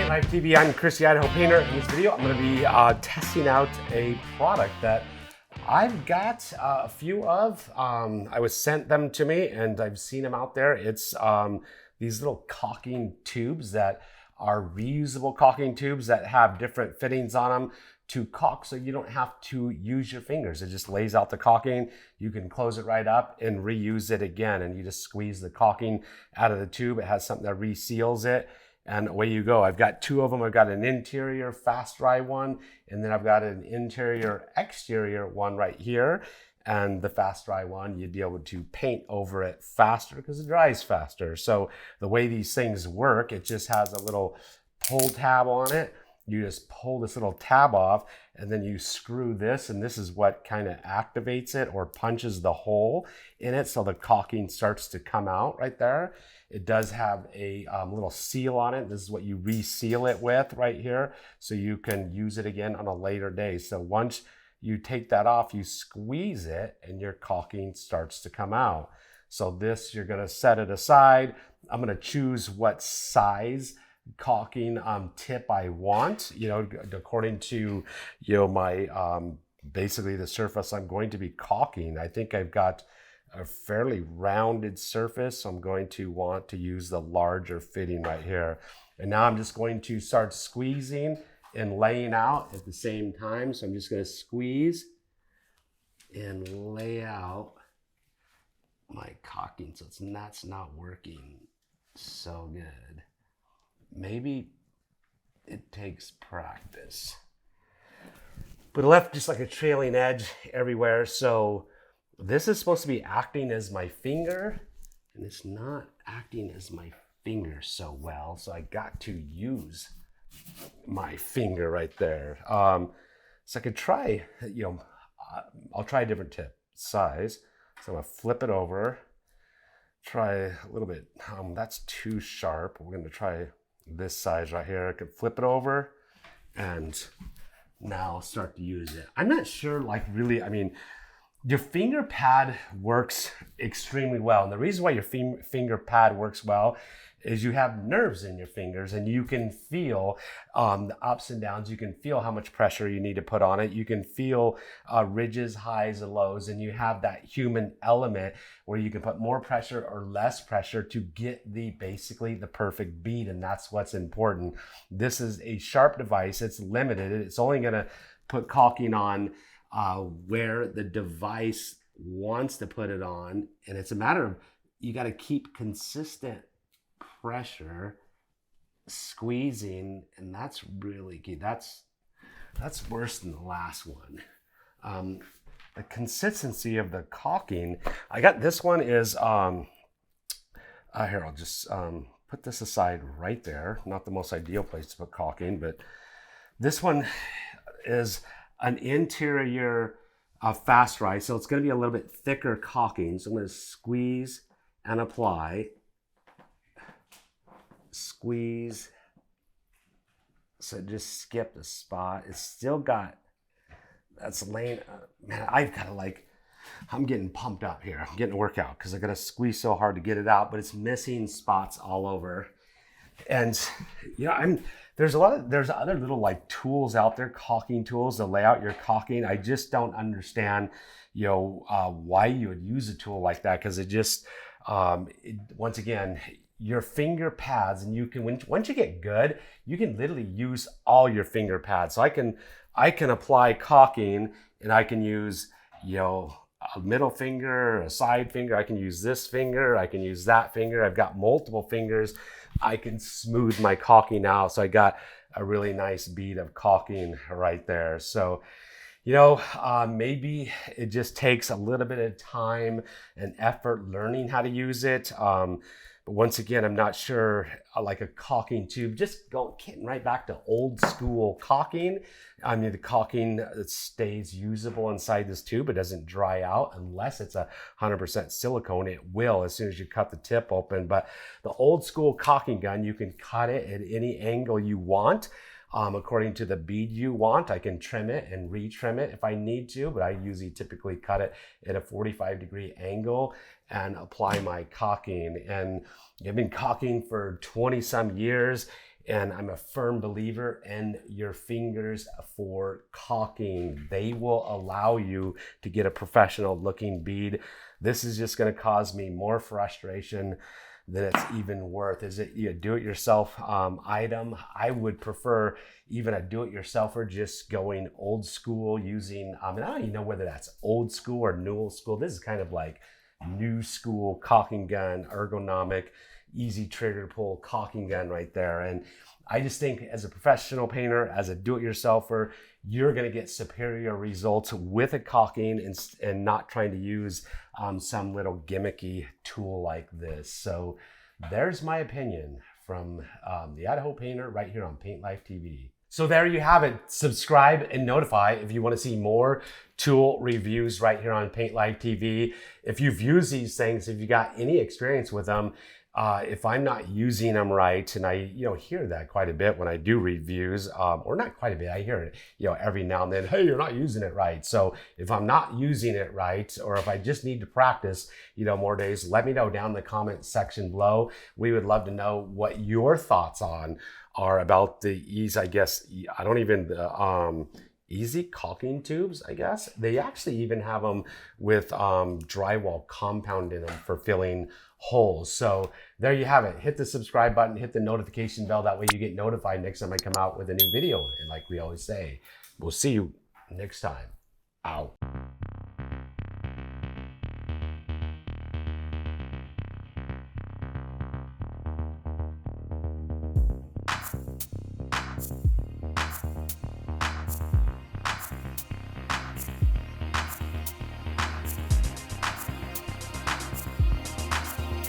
Live TV, I'm Chris, the Idaho Painter. In this video, I'm going to be testing out a product that I've got a few of. I was sent them to me and I've seen them out there. It's these little caulking tubes that are reusable caulking tubes that have different fittings on them to caulk, so you don't have to use your fingers. It just lays out the caulking. You can close it right up and reuse it again, and you just squeeze the caulking out of the tube. It has something that reseals it, and away you go. I've got two of them. I've got an interior fast dry one, and then I've got an interior exterior one right here. And the fast dry one, you'd be able to paint over it faster because it dries faster. So the way these things work, it just has a little pull tab on it. You just pull this little tab off and then you screw this, and this is what kind of activates it or punches the hole in it so the caulking starts to come out right there. It does have a little seal on it. This is what you reseal it with right here, so you can use it again on a later day. So once you take that off, you squeeze it and your caulking starts to come out. So this, you're gonna set it aside. I'm gonna choose what size caulking tip I want, according to, my, basically the surface I'm going to be caulking. I think I've got a fairly rounded surface, so I'm going to want to use the larger fitting right here. And now I'm just going to start squeezing and laying out at the same time. So I'm just going to squeeze and lay out my caulking. So that's not working so good. Maybe it takes practice. But it left just like a trailing edge everywhere. So this is supposed to be acting as my finger, and it's not acting as my finger so well. So I got to use my finger right there. So I could try, I'll try a different tip size. So I'm gonna flip it over, try a little bit. That's too sharp. We're gonna try this size right here. I could flip it over and now start to use it. I'm not sure, your finger pad works extremely well. And the reason why your finger pad works well is you have nerves in your fingers, and you can feel the ups and downs. You can feel how much pressure you need to put on it. You can feel ridges, highs, and lows, and you have that human element where you can put more pressure or less pressure to get basically the perfect bead, and that's what's important. This is a sharp device. It's limited. It's only going to put caulking on where the device wants to put it on, and it's a matter of you got to keep consistent pressure squeezing, and that's really key. That's worse than the last one. The consistency of the caulking, I got this one is here, I'll just put this aside right there. Not the most ideal place to put caulking, but this one is an interior fast dry, so it's going to be a little bit thicker caulking. So I'm going to squeeze and apply. Squeeze, so just skip the spot. It's still got, that's laying, man, I've got to I'm getting pumped up here. I'm getting a workout because I got to squeeze so hard to get it out, but it's missing spots all over. And there's other little tools out there, caulking tools to lay out your caulking. I just don't understand, why you would use a tool like that, because it just, once again, your finger pads, and you can, once you get good, you can literally use all your finger pads. So I can apply caulking, and I can use, a middle finger, a side finger. I can use this finger. I can use that finger. I've got multiple fingers. I can smooth my caulking out. So I got a really nice bead of caulking right there. So, maybe it just takes a little bit of time and effort learning how to use it. But once again, I'm not sure, like a caulking tube, just getting right back to old school caulking. I mean, the caulking that stays usable inside this tube. It doesn't dry out unless it's 100% silicone. It will as soon as you cut the tip open. But the old school caulking gun, you can cut it at any angle you want. According to the bead you want. I can trim it and retrim it if I need to, but I usually typically cut it at a 45-degree angle and apply my caulking. And I've been caulking for 20 some years, And I'm a firm believer in your fingers for caulking. They will allow you to get a professional looking bead. This is just going to cause me more frustration than it's even worth. Is it a do-it-yourself item? I would prefer even a do-it-yourselfer just going old school using, and I don't even know whether that's old school or new school. This is kind of like new school caulking gun, ergonomic, easy trigger pull caulking gun right there. And I just think as a professional painter, as a do-it-yourselfer, you're going to get superior results with a caulking and not trying to use some little gimmicky tool like this. So there's my opinion from the Idaho Painter right here on Paint Life TV. So there you have it. Subscribe and notify if you want to see more tool reviews right here on Paint Life TV. If you've used these things, if you got any experience with them, if I'm not using them right, and I hear that quite a bit when I do reviews, or not quite a bit, I hear it every now and then, hey, you're not using it right. So if I'm not using it right, or if I just need to practice more days, let me know down in the comment section below. We would love to know what your thoughts are about the easy caulking tubes, I guess. They actually even have them with drywall compound in them for filling holes. So there you have it. Hit the subscribe button, hit the notification bell. That way you get notified next time I come out with a new video. And like we always say, we'll see you next time. Out.